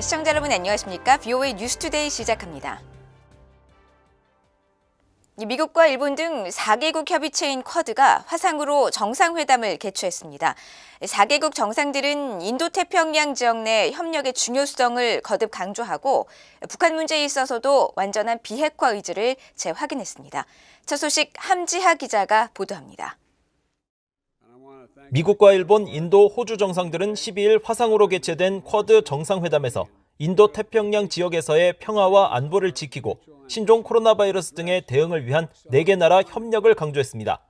시청자 여러분 안녕하십니까? VOA 뉴스투데이 시작합니다. 미국과 일본 등 4개국 협의체인 쿼드가 화상으로 정상회담을 개최했습니다. 4개국 정상들은 인도태평양 지역 내 협력의 중요성을 거듭 강조하고 북한 문제에 있어서도 완전한 비핵화 의지를 재확인했습니다. 첫 소식 함지하 기자가 보도합니다. 미국과 일본, 인도, 호주 정상들은 12일 화상으로 개최된 쿼드 정상회담에서 인도-태평양 지역에서의 평화와 안보를 지키고 신종 코로나 바이러스 등의 대응을 위한 4개 나라 협력을 강조했습니다.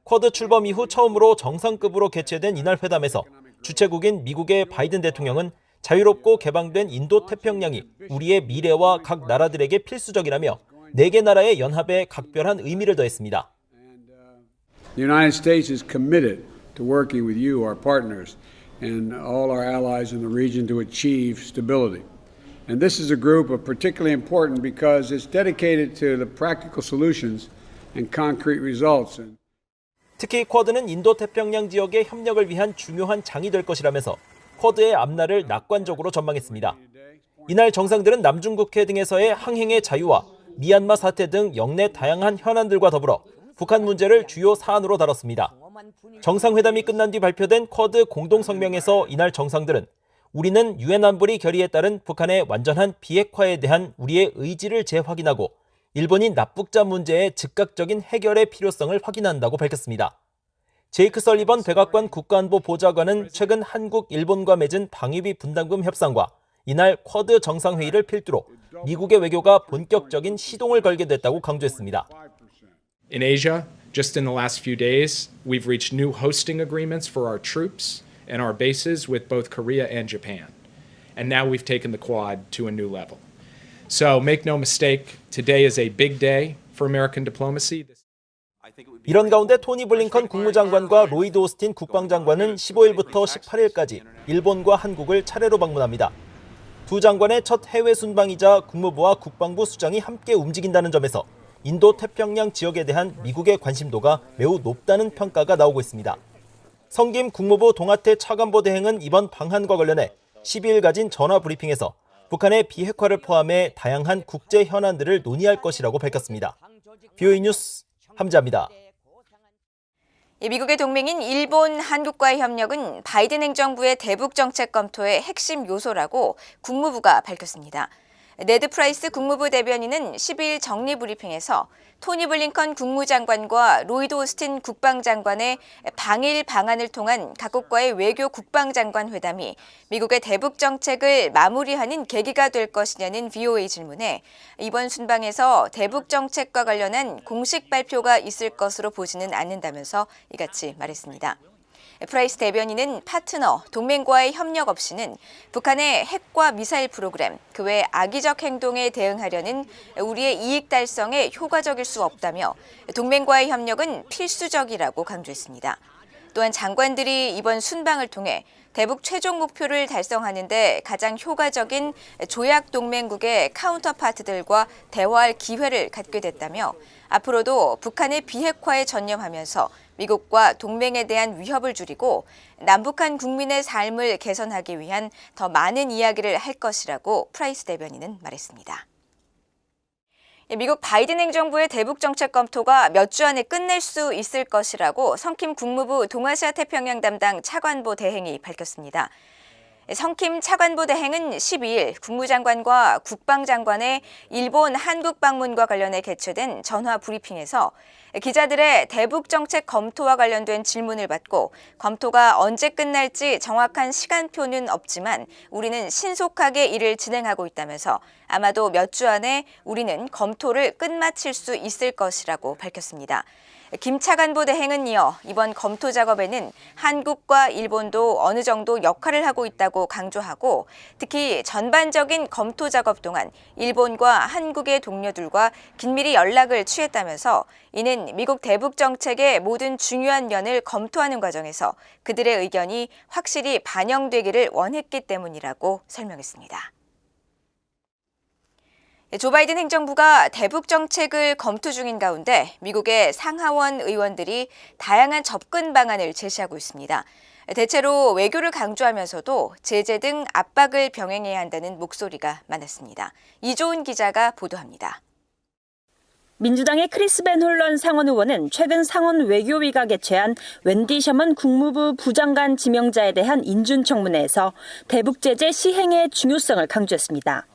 쿼드 출범 이후 처음으로 정상급으로 개최된 이날 회담에서 주최국인 미국의 바이든 대통령은 자유롭고 개방된 인도-태평양이 우리의 미래와 각 나라들에게 필수적이라며 4개 나라의 연합에 각별한 의미를 더했습니다. The United States is committed to working with you, our partners, and all our allies in the region to achieve stability. And this is a group of particularly important because it's dedicated to the practical solutions and concrete results. 특히 쿼드는 인도-태평양 지역의 협력을 위한 중요한 장이 될 것이라면서 쿼드의 앞날을 낙관적으로 전망했습니다. 이날 정상들은 남중국해 등에서의 항행의 자유와 미얀마 사태 등 역내 다양한 현안들과 더불어 북한 문제를 주요 사안으로 다뤘습니다. 정상회담이 끝난 뒤 발표된 쿼드 공동성명에서 이날 정상들은 우리는 유엔 안보리 결의에 따른 북한의 완전한 비핵화에 대한 우리의 의지를 재확인하고 일본이 납북자 문제의 즉각적인 해결의 필요성을 확인한다고 밝혔습니다. 제이크 설리번 백악관 국가안보 보좌관은 최근 한국, 일본과 맺은 방위비 분담금 협상과 이날 쿼드 정상회의를 필두로 미국의 외교가 본격적인 시동을 걸게 됐다고 강조했습니다. In Asia, just in the last few days, we've reached new hosting agreements for our troops and our bases with both Korea and Japan. And now we've taken the Quad to a new level. So make no mistake, today is a big day for American diplomacy. 이런 가운데 토니 블링컨 국무장관과 로이드 오스틴 국방장관은 15일부터 18일까지 일본과 한국을 차례로 방문합니다. 두 장관의 첫 해외 순방이자 국무부와 국방부 수장이 함께 움직인다는 점에서 인도-태평양 지역에 대한 미국의 관심도가 매우 높다는 평가가 나오고 있습니다. 성김 국무부 동아태 차관보 대행은 이번 방한과 관련해 12일 가진 전화 브리핑에서 북한의 비핵화를 포함해 다양한 국제 현안들을 논의할 것이라고 밝혔습니다. VOA 뉴스 함지하입니다. 미국의 동맹인 일본, 한국과의 협력은 바이든 행정부의 대북 정책 검토의 핵심 요소라고 국무부가 밝혔습니다. 네드 프라이스 국무부 대변인은 12일 정리 브리핑에서 토니 블링컨 국무장관과 로이드 오스틴 국방장관의 방일 방안을 통한 각국과의 외교 국방장관 회담이 미국의 대북 정책을 마무리하는 계기가 될 것이냐는 VOA 질문에 이번 순방에서 대북 정책과 관련한 공식 발표가 있을 것으로 보지는 않는다면서 이같이 말했습니다. 프라이스 대변인은 파트너, 동맹과의 협력 없이는 북한의 핵과 미사일 프로그램, 그 외 악의적 행동에 대응하려는 우리의 이익 달성에 효과적일 수 없다며 동맹과의 협력은 필수적이라고 강조했습니다. 또한 장관들이 이번 순방을 통해 대북 최종 목표를 달성하는 데 가장 효과적인 조약 동맹국의 카운터파트들과 대화할 기회를 갖게 됐다며 앞으로도 북한의 비핵화에 전념하면서 미국과 동맹에 대한 위협을 줄이고 남북한 국민의 삶을 개선하기 위한 더 많은 이야기를 할 것이라고 프라이스 대변인은 말했습니다. 미국 바이든 행정부의 대북 정책 검토가 몇 주 안에 끝낼 수 있을 것이라고 성킴 국무부 동아시아 태평양 담당 차관보 대행이 밝혔습니다. 성킴 차관보 대행은 12일 국무장관과 국방장관의 일본, 한국 방문과 관련해 개최된 전화 브리핑에서 기자들의 대북 정책 검토와 관련된 질문을 받고 검토가 언제 끝날지 정확한 시간표는 없지만 우리는 신속하게 일을 진행하고 있다면서 아마도 몇 주 안에 우리는 검토를 끝마칠 수 있을 것이라고 밝혔습니다. 김 차관보 대행은 이어 이번 검토 작업에는 한국과 일본도 어느 정도 역할을 하고 있다고 강조하고 특히 전반적인 검토 작업 동안 일본과 한국의 동료들과 긴밀히 연락을 취했다면서 이는 미국 대북 정책의 모든 중요한 면을 검토하는 과정에서 그들의 의견이 확실히 반영되기를 원했기 때문이라고 설명했습니다. 조 바이든 행정부가 대북 정책을 검토 중인 가운데 미국의 상하원 의원들이 다양한 접근 방안을 제시하고 있습니다. 대체로 외교를 강조하면서도 제재 등 압박을 병행해야 한다는 목소리가 많았습니다. 이조은 기자가 보도합니다. 민주당의 크리스 벤 홀런 상원 의원은 최근 상원 외교위가 개최한 웬디 셔먼 국무부 부장관 지명자에 대한 인준청문회에서 대북 제재 시행의 중요성을 강조했습니다.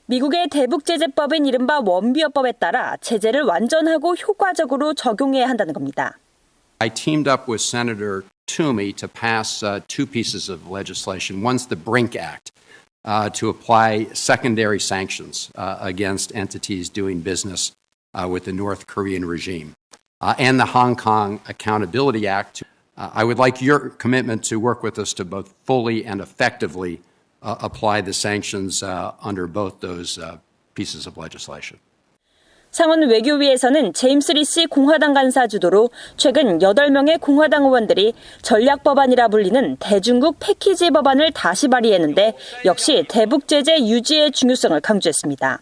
미국의 대북 제재법인 이른바 원비어법에 따라 제재를 완전하고 효과적으로 적용해야 한다는 겁니다. I teamed up with Senator Toomey to pass two pieces of legislation. One's the Brink Act to apply secondary sanctions against entities doing business with the North Korean regime, and the Hong Kong Accountability Act. I would like your commitment to work with us to both fully and effectively apply the sanctions under both those pieces of legislation. 상원 외교위에서는 제임스 리시 공화당 간사 주도로 최근 8명의 공화당 의원들이 전략법안이라 불리는 대중국 패키지 법안을 다시 발의했는데 역시 대북 제재 유지의 중요성을 강조했습니다.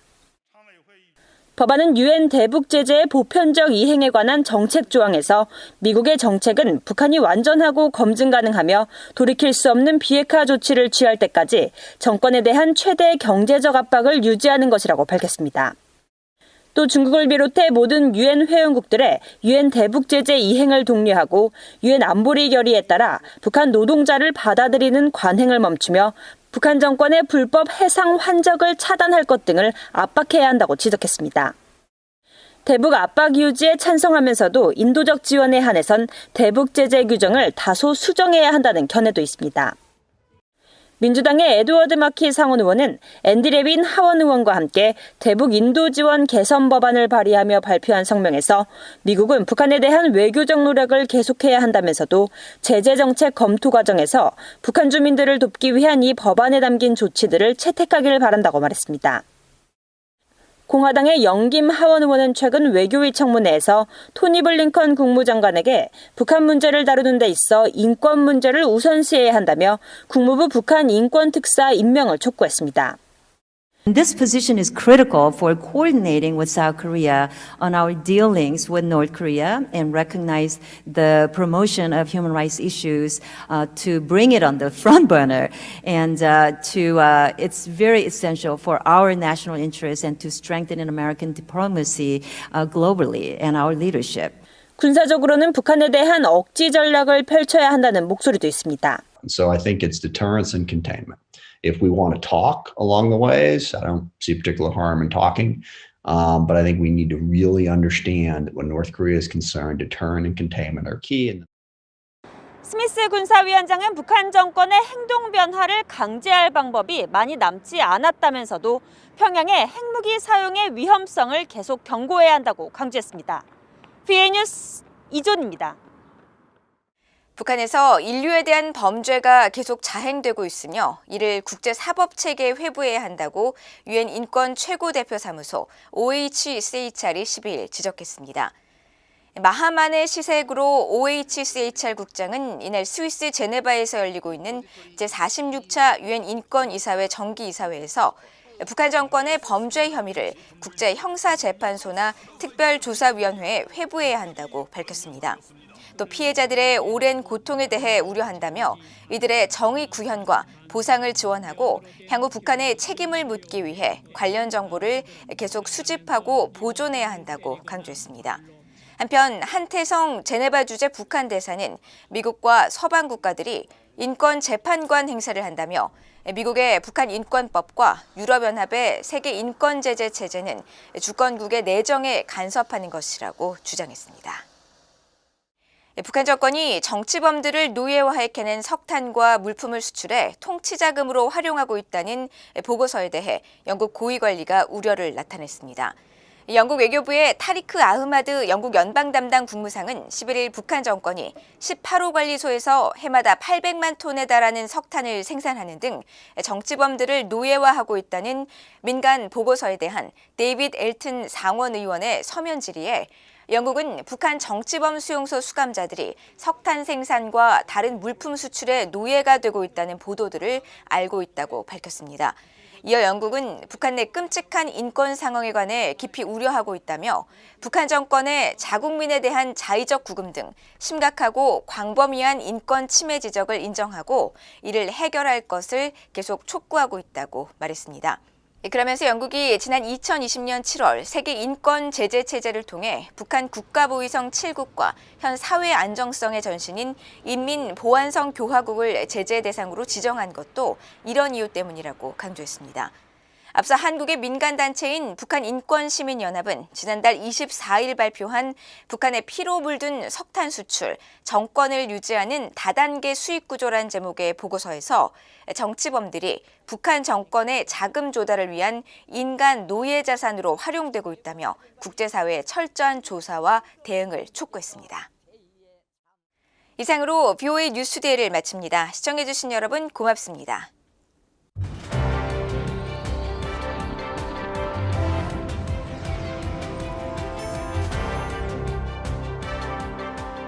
법안은 유엔 대북 제재의 보편적 이행에 관한 정책 조항에서 미국의 정책은 북한이 완전하고 검증 가능하며 돌이킬 수 없는 비핵화 조치를 취할 때까지 정권에 대한 최대 경제적 압박을 유지하는 것이라고 밝혔습니다. 또 중국을 비롯해 모든 유엔 회원국들의 유엔 대북 제재 이행을 독려하고 유엔 안보리 결의에 따라 북한 노동자를 받아들이는 관행을 멈추며 북한 정권의 불법 해상 환적을 차단할 것 등을 압박해야 한다고 지적했습니다. 대북 압박 유지에 찬성하면서도 인도적 지원에 한해선 대북 제재 규정을 다소 수정해야 한다는 견해도 있습니다. 민주당의 에드워드 마키 상원 의원은 앤디 레빈 하원 의원과 함께 대북 인도 지원 개선 법안을 발의하며 발표한 성명에서 미국은 북한에 대한 외교적 노력을 계속해야 한다면서도 제재 정책 검토 과정에서 북한 주민들을 돕기 위한 이 법안에 담긴 조치들을 채택하기를 바란다고 말했습니다. 공화당의 영김 하원 의원은 최근 외교위 청문회에서 토니 블링컨 국무장관에게 북한 문제를 다루는 데 있어 인권 문제를 우선시해야 한다며 국무부 북한 인권특사 임명을 촉구했습니다. This position is critical for coordinating with South Korea on our dealings with North Korea and recognize the promotion of human rights issues to bring it on the front burner. And it's very essential for our national interests and to strengthen American diplomacy globally and our leadership. 군사적으로는 북한에 대한 억지 전략을 펼쳐야 한다는 목소리도 있습니다. So I think it's deterrence and containment. If we want to talk along the ways, I don't see particular harm in talking, but I think we need to really understand that when North Korea is concerned, deterrence and containment are key. 스미스 군사위원장은 북한 정권의 행동 변화를 강제할 방법이 많이 남지 않았다면서도 평양의 핵무기 사용의 위험성을 계속 경고해야 한다고 강조했습니다. VA 뉴스 이존입니다. 북한에서 인류에 대한 범죄가 계속 자행되고 있으며 이를 국제사법체계에 회부해야 한다고 유엔 인권 최고대표사무소 OHCHR이 12일 지적했습니다. 마하만의 시색으로 OHCHR 국장은 이날 스위스 제네바에서 열리고 있는 제46차 유엔 인권이사회 정기이사회에서 북한 정권의 범죄 혐의를 국제형사재판소나 특별조사위원회에 회부해야 한다고 밝혔습니다. 또 피해자들의 오랜 고통에 대해 우려한다며 이들의 정의 구현과 보상을 지원하고 향후 북한의 책임을 묻기 위해 관련 정보를 계속 수집하고 보존해야 한다고 강조했습니다. 한편 한태성 제네바 주재 북한 대사는 미국과 서방 국가들이 인권 재판관 행사를 한다며 미국의 북한 인권법과 유럽연합의 세계 인권 제재 체제는 주권국의 내정에 간섭하는 것이라고 주장했습니다. 북한 정권이 정치범들을 노예화해 캐낸 석탄과 물품을 수출해 통치자금으로 활용하고 있다는 보고서에 대해 영국 고위관리가 우려를 나타냈습니다. 영국 외교부의 타리크 아흐마드 영국 연방 담당 국무상은 11일 북한 정권이 18호 관리소에서 해마다 800만 톤에 달하는 석탄을 생산하는 등 정치범들을 노예화하고 있다는 민간 보고서에 대한 데이비드 엘튼 상원 의원의 서면 질의에 영국은 북한 정치범 수용소 수감자들이 석탄 생산과 다른 물품 수출에 노예가 되고 있다는 보도들을 알고 있다고 밝혔습니다. 이어 영국은 북한 내 끔찍한 인권 상황에 관해 깊이 우려하고 있다며 북한 정권의 자국민에 대한 자의적 구금 등 심각하고 광범위한 인권 침해 지적을 인정하고 이를 해결할 것을 계속 촉구하고 있다고 말했습니다. 그러면서 영국이 지난 2020년 7월 세계 인권 제재 체제를 통해 북한 국가보위성 7국과 현 사회 안정성의 전신인 인민보안성 교화국을 제재 대상으로 지정한 것도 이런 이유 때문이라고 강조했습니다. 앞서 한국의 민간단체인 북한인권시민연합은 지난달 24일 발표한 북한의 피로 물든 석탄 수출, 정권을 유지하는 다단계 수익 구조란 제목의 보고서에서 정치범들이 북한 정권의 자금 조달을 위한 인간 노예 자산으로 활용되고 있다며 국제사회의 철저한 조사와 대응을 촉구했습니다. 이상으로 BOA 뉴스데이를 마칩니다. 시청해주신 여러분 고맙습니다.